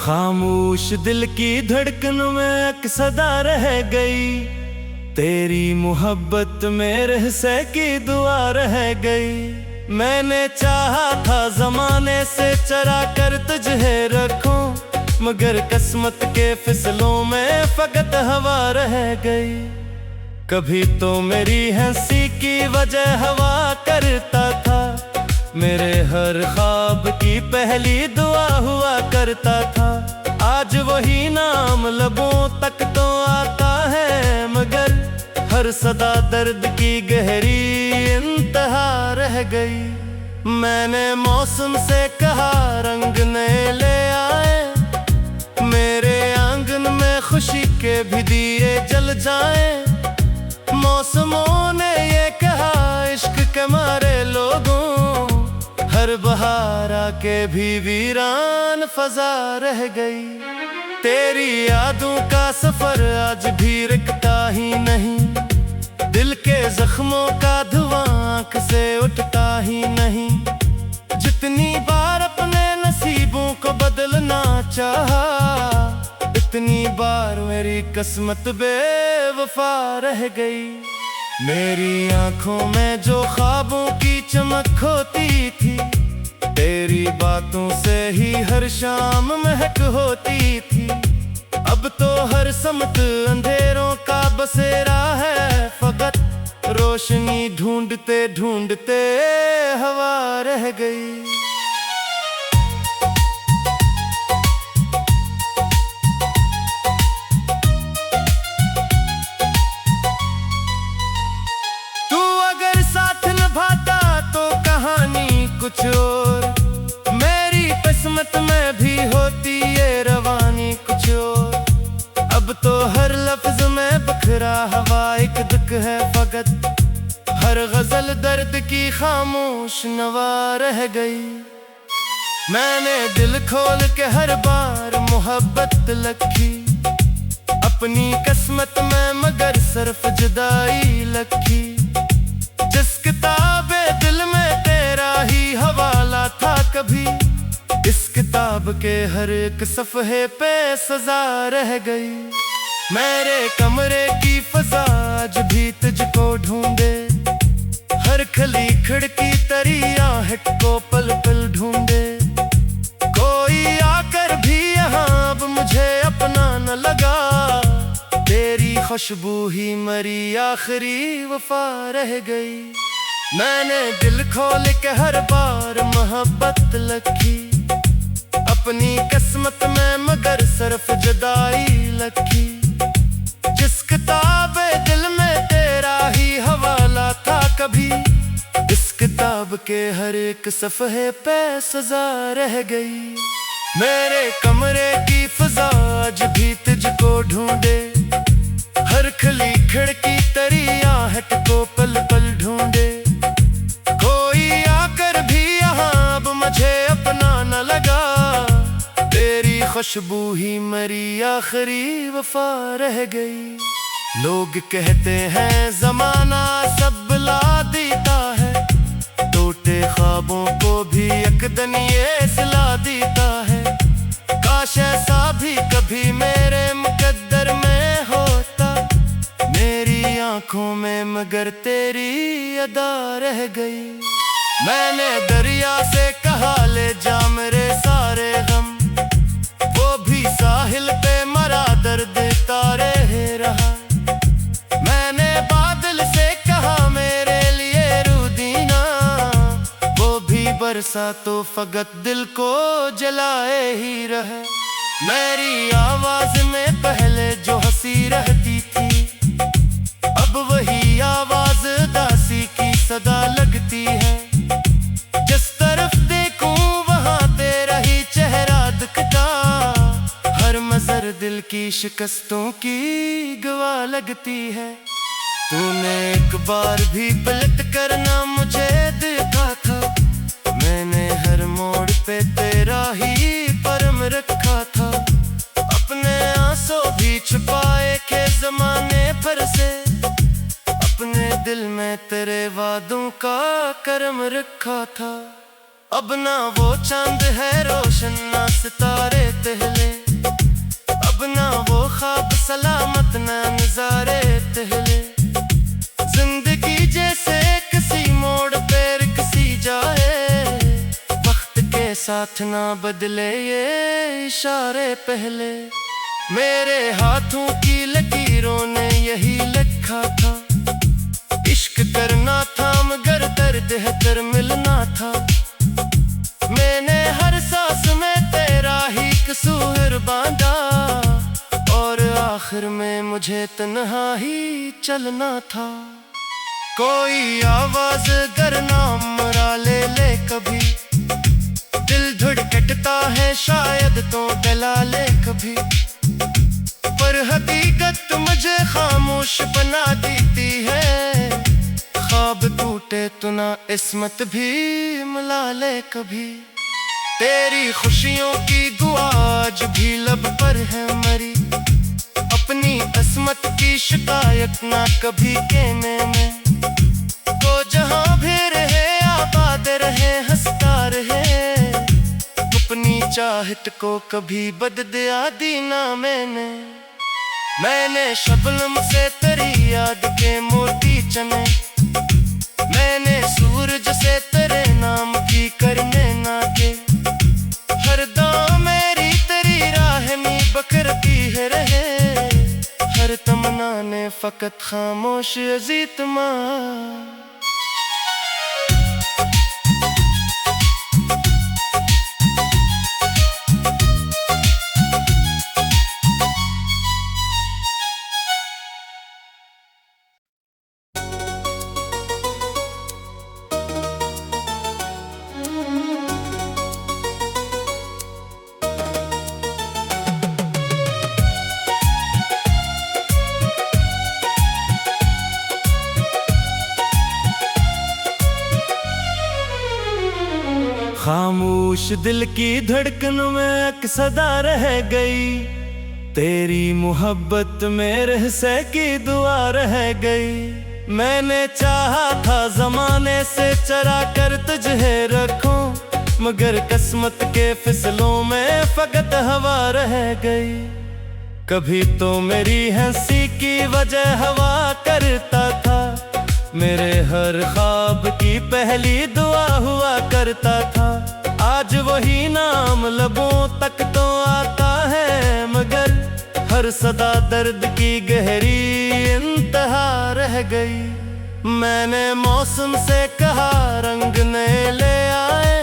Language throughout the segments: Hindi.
खामोश दिल की धड़कन में एक सदा रह गई, तेरी मोहब्बत मेरे हिस्से की दुआ रह गई। मैंने चाहा था जमाने से चरा कर तुझे रखूं, मगर किस्मत के फिसलों में फकत हवा रह गई। कभी तो मेरी हंसी की वजह हवा करता था, मेरे हर ख्वाब की पहली दुआ हुआ करता था। आज वही नाम लबों तक तो आता है, मगर हर सदा दर्द की गहरी इंतहा रह गई। मैंने मौसम से कहा रंग नए ले आए, मेरे आंगन में खुशी के भी दिए जल जाएं। मौसमों ने ये कहा इश्क के मारे लोगों, हर बहार आके भी वीरान फजा रह गई। तेरी यादों का सफर आज भी रुकता ही नहीं, दिल के जख्मों का धुआं आँख से उठता ही नहीं। जितनी बार अपने नसीबों को बदलना चाहा, इतनी बार मेरी किस्मत बेवफा रह गई। मेरी आंखों में जो ख्वाबों की चमक होती थी, तेरी बातों से ही हर शाम महक होती थी। अब तो हर समत अंधेरों का बसेरा है, फकत रोशनी ढूंढते ढूंढते हवा रह गई। तू अगर साथ निभाता तो कहानी कुछ और, मेरी किस्मत में भी होती ये रवानी कुछ और। अब तो हर लफ्ज में बखरा हवा एक दुख है फकत, हर गजल दर्द की खामोश नवा रह गई। मैंने दिल खोल के हर बार मोहब्बत लखी, अपनी किस्मत में मगर सिर्फ जुदाई लखी। जिस किताबे दिल में तेरा ही हवाला था कभी, इस किताब के हर एक सफ़हे पे सजा रह गई। मेरे कमरे की फजा आज भी तुझको ढूंढे, हर खली खिड़की तेरी आहट को पल पल ढूंढे। कोई आकर भी यहाँ अब मुझे अपना न लगा, तेरी खुशबू ही मरी आखिरी वफा रह गई। मैंने दिल खोल के हर बार मोहब्बत लखी, अपनी किस्मत में मगर सिर्फ जुदाई लखी। जिस किताबे दिल में तेरा ही हवाला था कभी, इस किताब के हर एक सफ़हे पे सजा रह गई। मेरे कमरे की फजा आज भी तुझको ढूंढे, हर खली खिड़की तेरी आहट को पल पल ढूंढे। कोई आकर भी यहाँ अब मुझे अपना न लगा, तेरी खुशबू ही मरी आखिरी वफा रह गई। लोग कहते हैं जमाना सब भुला देता है, टूटे ख्वाबों को भी एक दिन ये सिला देता है। काश ऐसा भी कभी मेरे मुकद्दर में होता, मेरी आंखों में मगर तेरी अदा रह गई। मैंने दरिया से कहा ले जा मेरे सारे गम, वो भी साहिल पे मरा दर्द तारे रहा। मैंने बादल से कहा मेरे लिए रुदीना, वो भी बरसा तो फकत दिल को जलाए ही रहे। मेरी आवाज में पहले जो हंसी रहती थी, अब वही आवाज दासी की सदा लगती है। जिस तरफ देखूं वहां तेरा ही चेहरा दिखता, हर मजर दिल की शिकस्तों की गवाह लगती है। तूने एक बार भी पलट कर ना मुझे देखा था, मैंने हर मोड़ पे तेरा ही परम रखा था। अपने आंसू भी छुपाए के जमाने भर से, अपने दिल में तेरे वादों का करम रखा था। अब ना वो चांद है रोशन ना सितारे टहले, ख्वाब सलामत न नजारे टहले। जिंदगी जैसे किसी मोड़ पे किसी जाए, वक्त के साथ ना बदले ये इशारे पहले। मेरे हाथों की लकीरों ने यही लिखा था, इश्क करना था मगर दर्द है तर मिलना था। मैंने हर सांस में तेरा ही कसूर बांधा, और आखिर में मुझे तन्हा ही चलना था। कोई आवाज अगर नाम मुरा ले ले कभी, दिल धड़कता है शायद तो गला ले कभी। पर हकीकत मुझे खामोश बना देती है, ख्वाब टूटे तो ना इस्मत भी मिला ले कभी। तेरी खुशियों की दुआ आज भी लब पर है मरी, अपनी किस्मत की शिकायत ना कभी कहने में। तो जहां भी रहे आबाद रहे हंसता रहे, अपनी चाहत को कभी बददिया दी ना मैंने शबनम से तेरी याद के मोती चने, मैंने सूरज से तेरे नाम की करने नाते। हर दाम मेरी तेरी राह में बकरती है रहे, हर तमन्ना ने फकत खामोश अजीत माँ। खामोश दिल की धड़कन में एक सदा रह गई, तेरी मोहब्बत में रहसे की दुआ रह गई। मैंने चाहा था जमाने से चरा कर तुझे रखूं, मगर किस्मत के फिसलों में फकत हवा रह गई। कभी तो मेरी हंसी की वजह हवा करता था, मेरे हर ख्वाब की पहली दुआ हुआ करता था। आज वही नाम लबों तक तो आता है, मगर हर सदा दर्द की गहरी इंतहा रह गई। मैंने मौसम से कहा रंग नए ले आए,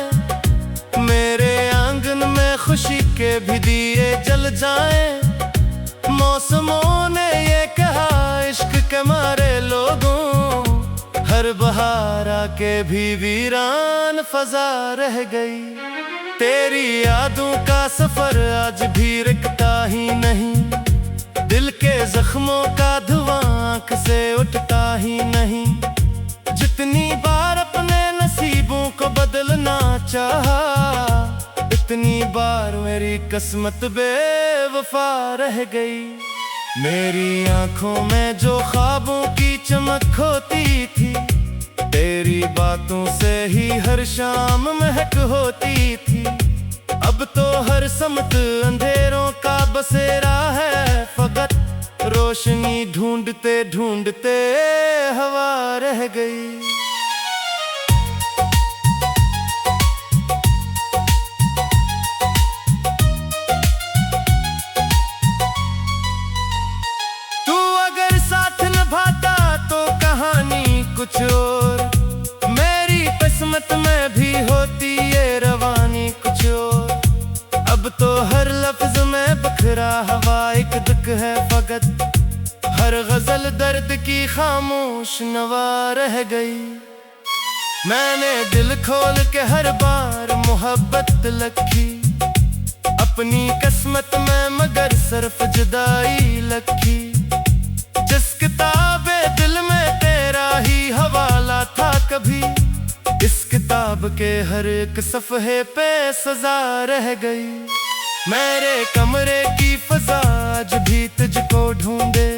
मेरे आंगन में खुशी के भी दिए जल जाएं। मौसमों ने ये कहा इश्क के मारे लोगों, हर बहार आके भी वीरान फजा रह गई। तेरी यादों का सफर आज भी रुकता ही नहीं, दिल के जख्मों का धुआं आँख से उठता ही नहीं। जितनी बार अपने नसीबों को बदलना चाहा, इतनी बार मेरी किस्मत बेवफा रह गई। मेरी आंखों में जो ख्वाबों की चमक होती थी, तेरी बातों से ही हर शाम महक होती थी। अब तो हर समत अंधेरों का बसेरा है, फकत रोशनी ढूंढते ढूंढते हवा रह गई। कुछ और मेरी किस्मत में भी होती ये रवानी कुछ और। अब तो हर लफ्ज में बखरा हवा एक दुख है फकत, हर गजल दर्द की खामोश नवा रह गई। मैंने दिल खोल के हर बार मोहब्बत लखी, अपनी किस्मत में मगर सिर्फ जुदाई लखी। जिस किताबे दिल में तेरा ही हवाला था कभी, इस किताब के हर एक सफ़हे पे सजा रह गई। मेरे कमरे की फजा आज भी तुझको ढूंढे,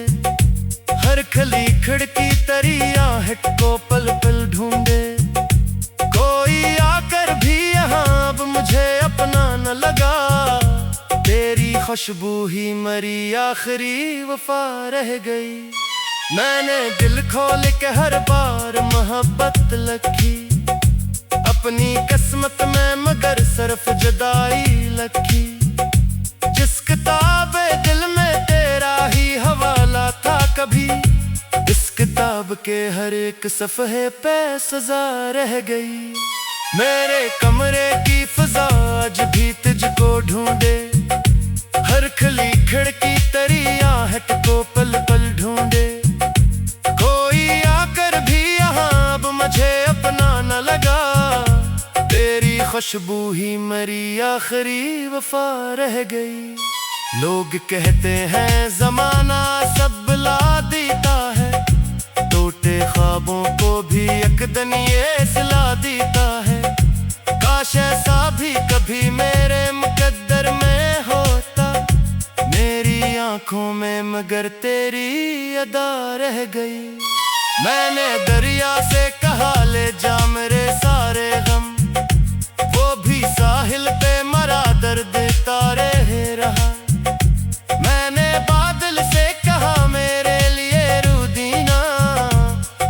हर खली खिड़की तेरी आहट को पल पल ढूंढे। कोई आकर भी यहाँ अब मुझे अपना न लगा, तेरी खुशबू ही मरी आखिरी वफा रह गई। मैंने दिल खोल के हर बार मोहब्बत लखी, अपनी किस्मत में मगर सिर्फ जुदाई लखी। जिस किताबे दिल में तेरा ही हवाला था कभी, इस किताब के हर एक सफ़हे पे सजा रह गई। मेरे कमरे की फिजा आज भी तुझको ढूंढे, हर खली खिड़की तेरी आहट को पल पल ढूंढे। कोई आकर भी यहाँ अब मुझे अपना न लगा, तेरी खुशबू ही मरी आखिरी वफा रह गई। लोग कहते हैं जमाना सब भुला देता है, टूटे ख्वाबों को भी एक दिन ये सिला देता है। काश ऐसा भी कभी मेरे मुकद्दर में होता, मेरी आंखों में मगर तेरी अदा रह गई। मैंने दरिया से कहा ले जा मेरे सारे गम, वो भी साहिल पे मरा दर्द तारे रहा। मैंने बादल से कहा मेरे लिए रुदीना,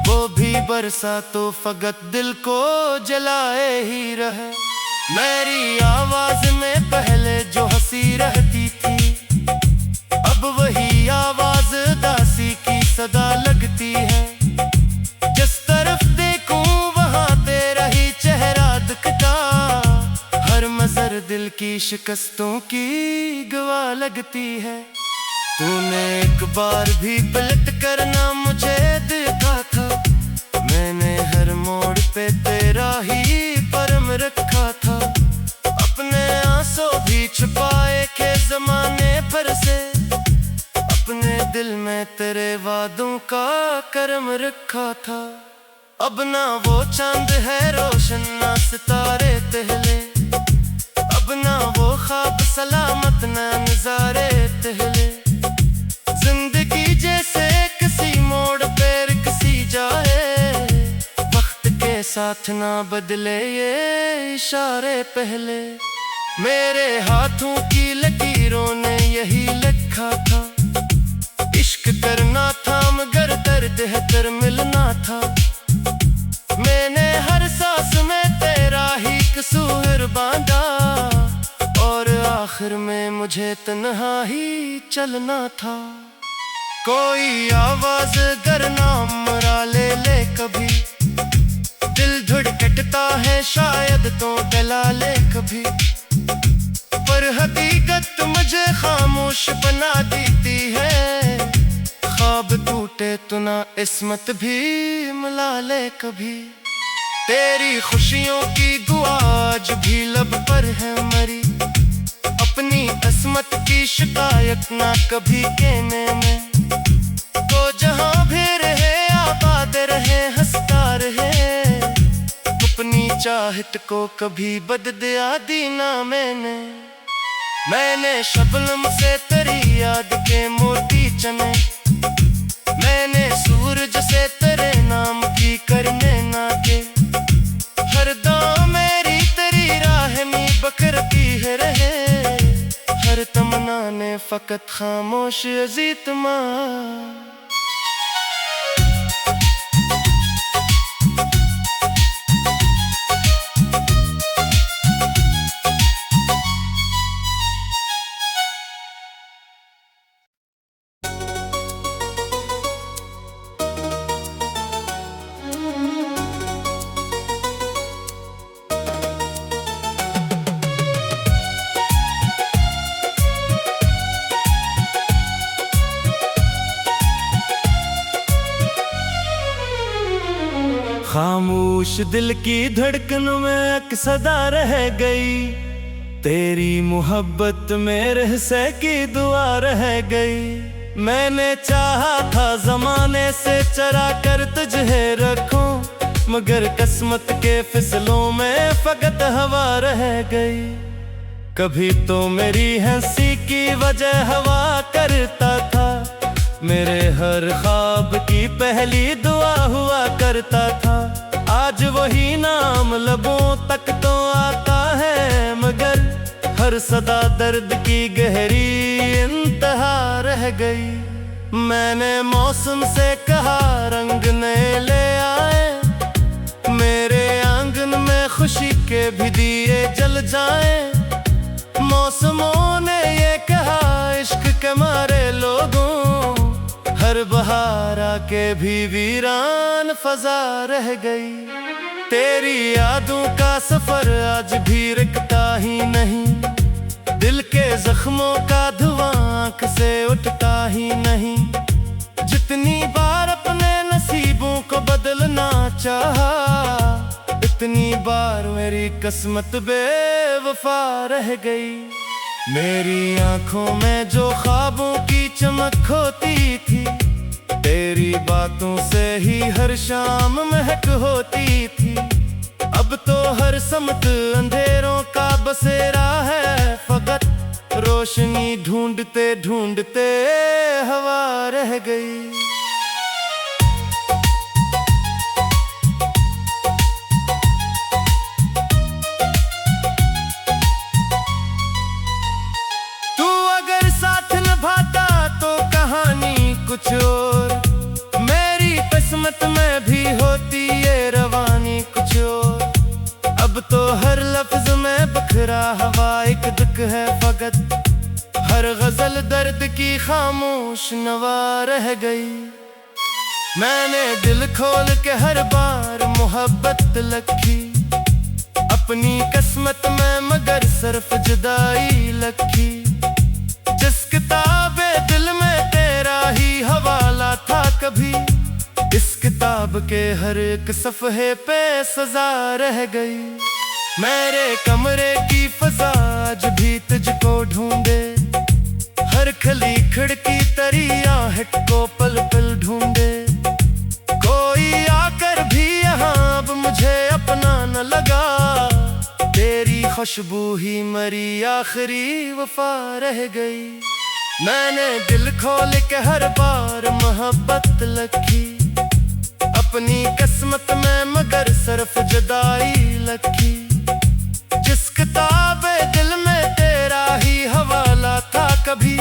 वो भी बरसा तो फकत दिल को जलाए ही रहे। मेरी आवाज में पहले जो हंसी रहती थी, अब वही आवाज दासी की सदा लगती है। जिस तरफ देखूं वहां तेरा ही चेहरा दिखता, हर मजर दिल की शिकस्तों की गवाह लगती है। तूने एक बार भी पलट कर ना मुझे देखा था, मैंने हर मोड़ पे तेरा ही परम रखा था। अपने आंसू भी छुपाए के जमाने भर से, अपने दिल में तेरे वादों का करम रखा था। अब ना वो चांद है रोशन ना सितारे टहले, अब ना वो ख्वाब सलामत ना नजारे टहले। जिंदगी जैसे किसी मोड़ पे किसी जाए, वक्त के साथ ना बदले ये इशारे पहले। मेरे हाथों की लकीरों ने यही लिखा था, इश्क करना था मगर दर्द है तर मिलना था। मैंने हर सांस में तेरा ही कसूर बांधा, और आखिर में मुझे तन्हा ही चलना था। कोई आवाज गर नाम मुरा ले ले कभी, दिल धड़कता है शायद तो गला ले कभी। पर हकीकत मुझे खामोश बना देती है, ख्वाब टूटे तो ना इस्मत भी मिला ले कभी। तेरी खुशियों की दुआ आज भी लब पर है मरी, अपनी किस्मत की शिकायत ना कभी कहने में। तो जहां भी रहे आबाद रहे हंसता रहे, अपनी चाहत को कभी बददिया दी ना मैंने शबनम से तेरी याद के मोती चने, मैंने सूरज से तेरे नाम की करने ना के। हर दम मेरी तेरी राह में बकरती है रहे, हर तमन्ना ने फकत खामोश अजीत माँ। खामोश दिल की धड़कन में एक सदा रह गई, तेरी मोहब्बत में रहसे की दुआ रह गई। मैंने चाहा था जमाने से चरा कर तुझे रखूं, मगर किस्मत के फिसलों में फकत हवा रह गई। कभी तो मेरी हंसी की वजह हवा करता था, मेरे हर ख्वाब की पहली दुआ हुआ करता था। आज वही नाम लबों तक तो आता है, मगर हर सदा दर्द की गहरी रह गई। मैंने मौसम से कहा रंग नए ले आए, मेरे आंगन में खुशी के भी दिए जल जाएं। मौसमों ने ये कहा इश्क के मारे लोगों, हर बहार आके भी वीरान फजा रह गई। तेरी यादों का सफर आज भी रुकता ही नहीं, दिल के जख्मों का धुआं आंख से उठता ही नहीं। जितनी बार अपने नसीबों को बदलना चाहा, इतनी बार मेरी किस्मत बेवफा रह गई। मेरी आंखों में जो ख्वाबों की चमक होती थी, तेरी बातों से ही हर शाम महक होती थी। अब तो हर समत अंधेरों का बसेरा है, फकत रोशनी ढूंढते ढूंढते हवा रह गई। तू अगर साथ निभाता तो कहानी कुछ और, मेरी किस्मत में भी होती ये रवानी कुछ और। अब तो हर लफ्ज में बखरा हवा एक दुख है फकत, हर गजल दर्द की खामोश नवा रह गई। मैंने दिल खोल के हर बार मोहब्बत लखी, अपनी किस्मत में मगर सिर्फ जुदाई लखी। जिस किताबे दिल में तेरा ही हवाला था कभी, इस किताब के हर एक सफ़हे पे सजा रह गई। मेरे कमरे की फजा आज भी तुझको ढूंढे, हर खली खिड़की तरी आहट को पल पल ढूंढे। कोई आकर भी यहाँ अब मुझे अपना न लगा, तेरी खुशबू ही मरी आखिरी वफा रह गई। मैंने दिल खोल के हर बार मोहब्बत लखी, अपनी किस्मत में मगर सिर्फ जुदाई लखी। जिस किताबे दिल में तेरा ही हवाला था कभी,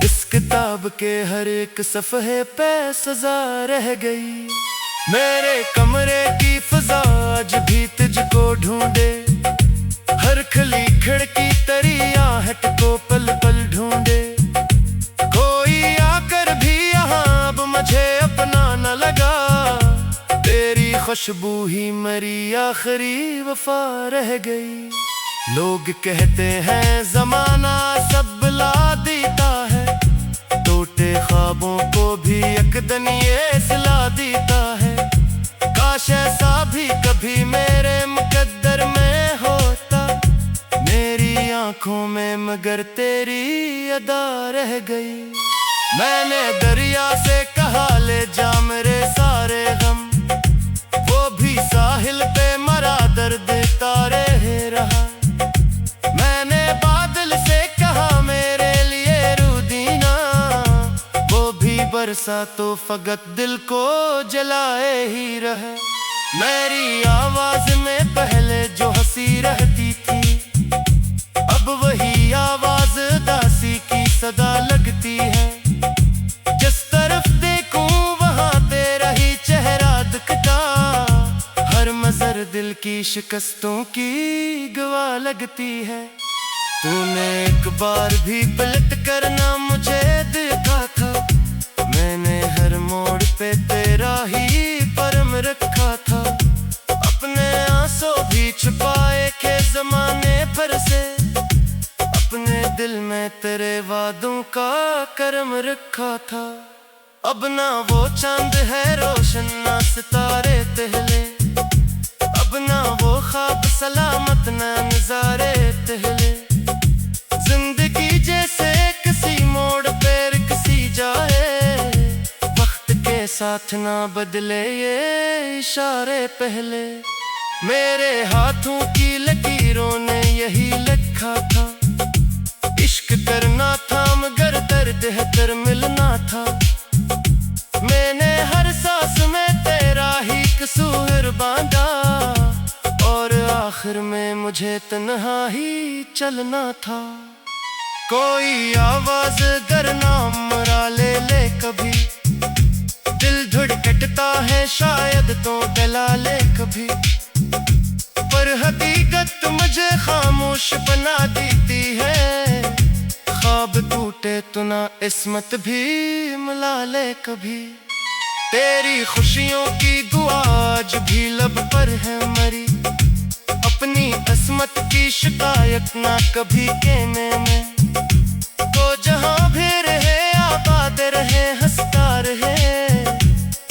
इस किताब के हर एक सफ़हे पे सजा रह गई। मेरे कमरे की फजा आज भी तुझको ढूंढे, हर खली खिड़की तरी आहट को पल पल ढूंढे। कोई आकर भी यहाँ अब मुझे अपना न लगा, तेरी खुशबू ही मरी आखिरी वफा रह गई। लोग कहते हैं जमाना सब भुला देता है, टूटे ख्वाबों को भी एक दिन ये सिला देता है। काश ऐसा भी कभी मेरे मुकद्दर में होता, मेरी आंखों में मगर तेरी अदा रह गई। मैंने दरिया से कहा ले जा मेरे सारे गम, वो भी साहिल पे मरा दर्द तारे रहा। मैंने बादल से कहा मेरे लिए रुदीना, वो भी बरसा तो फकत दिल को जलाए ही रहे। मेरी आवाज में पहले जो हंसी रहती थी, अब वही आवाज दासी की सदा लगती है। जिस तरफ देखूं वहां तेरा ही चेहरा दिखता, हर मजर दिल की शिकस्तों की गवाह लगती है। तूने एक बार भी पलट करना मुझे देखा था, मैंने हर मोड़ पे तेरा ही परम रखा था। अपने आंसू भी छुपाए के जमाने भर से, अपने दिल में तेरे वादों का करम रखा था। अब ना वो चांद है रोशन ना सितारे टहले, अब ना वो ख्वाब सलामत ना नजारे टहले। जिंदगी जैसे किसी मोड़ पे किसी जाए, वक्त के साथ ना बदले ये इशारे पहले। मेरे हाथों की लकीरों ने यही लिखा था, इश्क करना था मगर दर्द है तर मिलना था। मैंने हर सांस में तेरा ही कसूर बांधा, और आखिर में मुझे तन्हा ही चलना था। कोई आवाज अगर नाम मुरा ले ले कभी, दिल धड़कता है शायद तो गला ले कभी। पर हकीकत मुझे खामोश बना देती है, ख्वाब टूटे तो ना इस्मत भी मिला ले कभी। तेरी खुशियों की दुआ आज भी लब पर है मरी, अपनी किस्मत की शिकायत ना कभी कहने में। तो जहां भी रहे आबाद रहे हंसता रहे,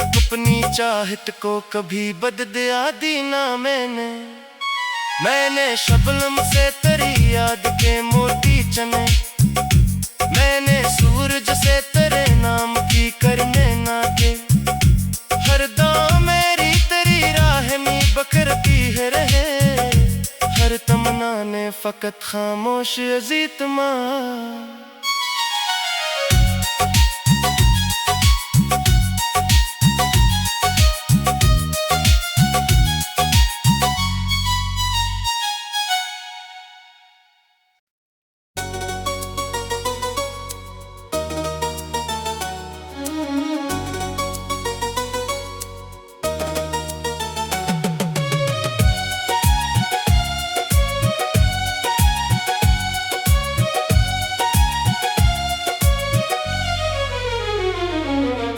अपनी चाहत को कभी बददिया दी ना मैंने शबनम से तेरी याद के मोती चने, मैंने सूरज से तेरे नाम की करने नाते। हर दम मेरी तेरी राह में बकरती है रहे, हर तमन्ना ने फकत खामोश अजीत माँ।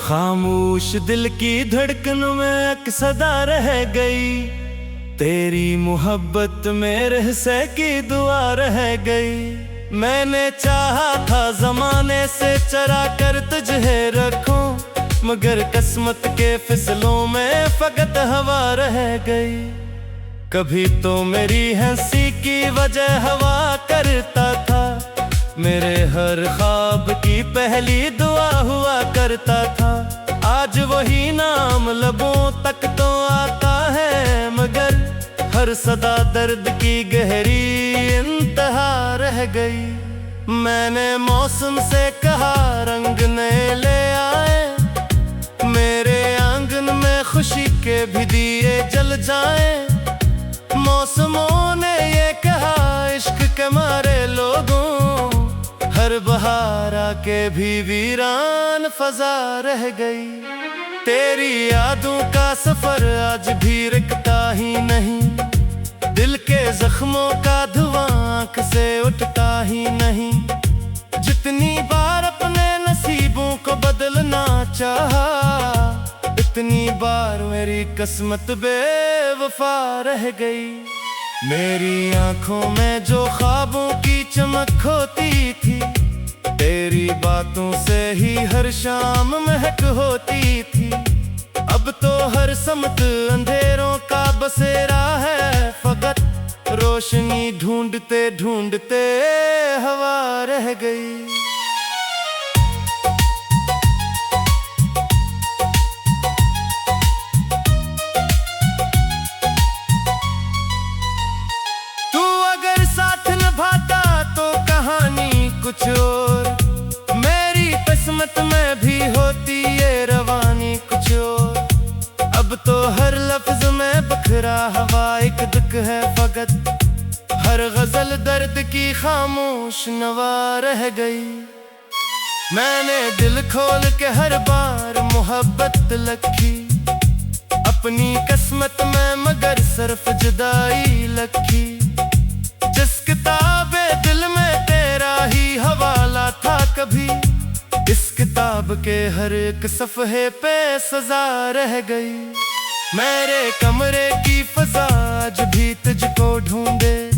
खामोश दिल की धड़कन में एक सदा रह गई, तेरी मोहब्बत मेरे से की दुआ रह गई। मैंने चाहा था जमाने से चरा कर तुझे रखूं, मगर किस्मत के फिसलों में फकत हवा रह गई। कभी तो मेरी हंसी की वजह हवा करता था, मेरे हर ख्वाब की पहली दुआ हुआ करता था। आज वही नाम लबों तक तो आता है, मगर हर सदा दर्द की गहरी इंतहा रह गई। मैंने मौसम से कहा रंग नए ले आए, मेरे आंगन में खुशी के भी दिए जल जाएं। मौसमों ने ये कहा इश्क के मारे लोगों, हर बहार आके भी वीरान फजा रह गई। तेरी यादों का सफर आज भी रुकता ही नहीं, दिल के जख्मों का धुआं आंख से उठता ही नहीं। जितनी बार अपने नसीबों को बदलना चाहा, इतनी बार मेरी किस्मत बेवफा रह गई। मेरी आंखों में जो ख्वाबों की चमक होती थी, तेरी बातों से ही हर शाम महक होती थी। अब तो हर समत अंधेरों का बसेरा है, फकत रोशनी ढूंढते ढूंढते हवा रह गई। कुछ और मेरी किस्मत में भी होती ये रवानी कुछ और। अब तो हर लफ्ज में बखरा हवा एक दुख है फकत, हर गजल दर्द की खामोश नवा रह गई। मैंने दिल खोल के हर बार मोहब्बत लखी, अपनी किस्मत में मगर सिर्फ जुदाई लखी। जिस किताबे दिल में तेरा ही हवाला था कभी, इस किताब के हर एक सफ़हे पे सजा रह गई। मेरे कमरे की फजा आज भी तुझको ढूंढे,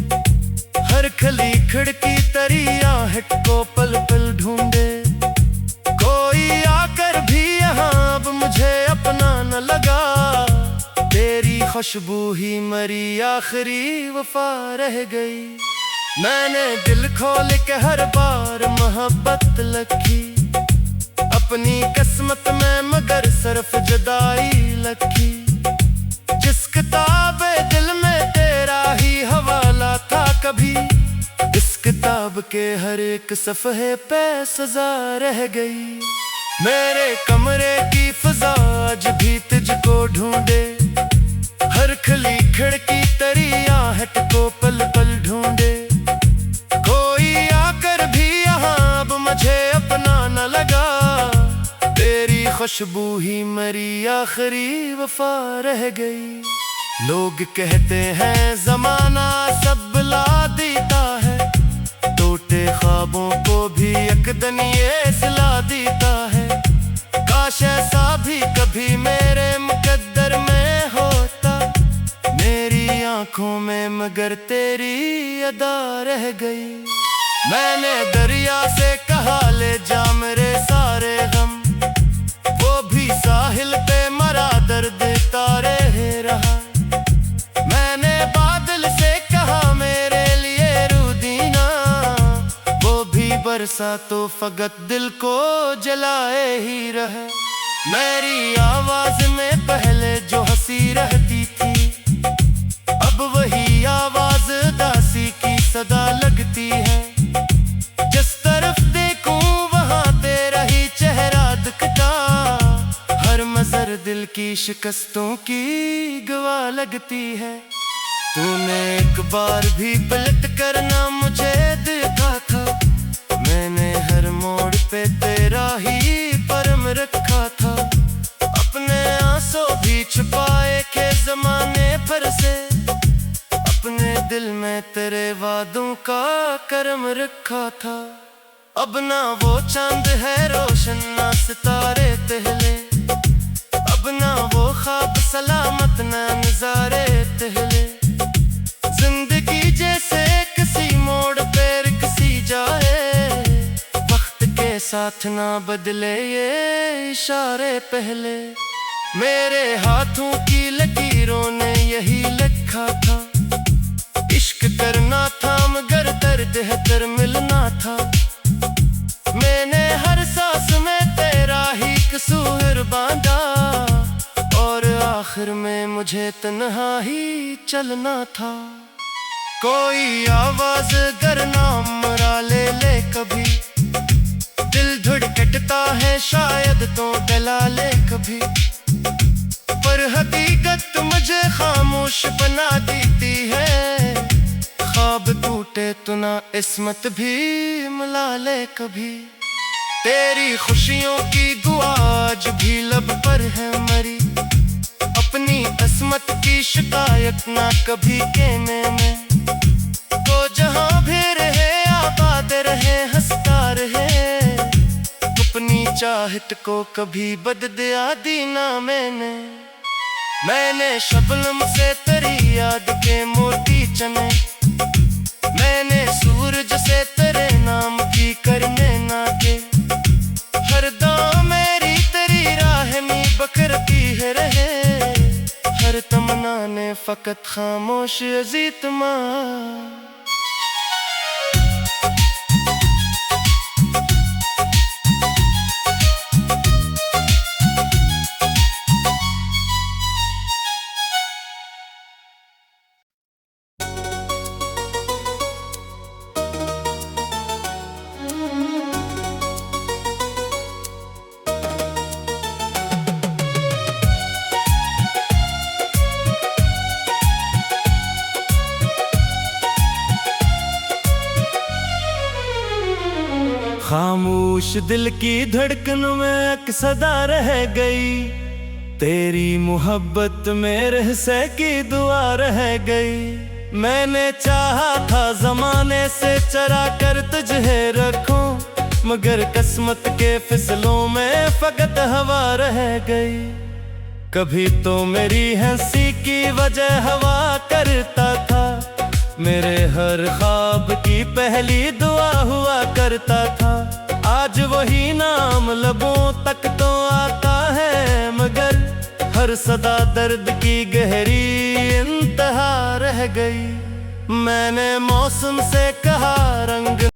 हर खली खिड़की तेरी आहट को पल पल ढूंढे। कोई आकर भी यहाँ अब मुझे अपना न लगा, तेरी खुशबू ही मरी आखिरी वफा रह गई। मैंने दिल खोल के हर बार मोहब्बत लखी, अपनी किस्मत में मगर सिर्फ जुदाई लखी। जिस किताबे दिल में तेरा ही हवाला था कभी, इस किताब के हर एक सफ़हे पे सजा रह गई। मेरे कमरे की फजा आज भी तुझको ढूंढे, हर खली खिड़की तेरी आहट को पल पल ढूंढे। कोई आकर भी खुशबू ही मेरी आखिरी वफा रह गई। लोग कहते हैं जमाना सब भुला देता है, टूटे ख्वाबों को भी एक दिन ये सिला देता है। काश ऐसा भी कभी मेरे मुकद्दर में होता, मेरी आंखों में मगर तेरी अदा रह गई। मैंने दरिया से कहा ले जा मेरे सारे गम, वो भी साहिल पे मरा दर्द तारे रहा। मैंने बादल से कहा मेरे लिए रूदीना, वो भी बरसा तो फकत दिल को जलाए ही रहे। मेरी आवाज में पहले जो हंसी रहती थी, अब वही आवाज दासी की सदा लगती है। जिस तरफ देखूं वहां तेरा ही चेहरा दिखता, हर मजर दिल की शिकस्तों की गवाह लगती है। तूने एक बार भी पलट कर ना मुझे देखा था, मैंने हर मोड़ पे तेरा ही परम रखा था। अपने आंसू भी छुपाए के जमाने भर से, अपने दिल में तेरे वादों का करम रखा था। अब ना वो चांद है रोशन ना सितारे टहले, अब ना वो ख्वाब सलामत ना नजारे टहले। जिंदगी जैसे किसी मोड़ पे किसी जाए, वक्त के साथ ना बदले ये इशारे पहले। मेरे हाथों की लकीरों ने यही लिखा था, इश्क करना था मगर दर्द है तर मिलना था। मैंने हर सांस में तेरा ही कसूर बांधा, और आखिर में मुझे तन्हा ही चलना था। कोई आवाज अगर नाम मरा ले कभी, दिल धड़कता है शायद तो गला ले कभी। पर हकीकत मुझे खामोश बना देती है, ख्वाब टूटे तो ना इस्मत भी मिला ले कभी। तेरी खुशियों की दुआ आज भी लब पर है मरी, अपनी किस्मत की शिकायत ना कभी कहने में। तो जहां भी रहे आबाद रहे हंसता रहे, अपनी चाहत को कभी बददिया दी ना मैंने शबनम से तेरी याद के मोती चने, मैंने सूरज से तेरे नाम की करने ना के। हर दाम मेरी तेरी राह में बकरती है रहे, हर तमन्ना ने फकत खामोश अजीत माँ। खामोश दिल की धड़कन में एक सदा रह गई, तेरी मोहब्बत में रहसे की दुआ रह गई। मैंने चाहा था जमाने से चरा कर तुझे रखूं, मगर किस्मत के फिसलों में फकत हवा रह गई। कभी तो मेरी हंसी की वजह हवा करता था, मेरे हर ख्वाब की पहली दुआ हुआ करता था। आज वही नाम लबों तक तो आता है, मगर हर सदा दर्द की गहरी इंतहा रह गई। मैंने मौसम से कहा रंग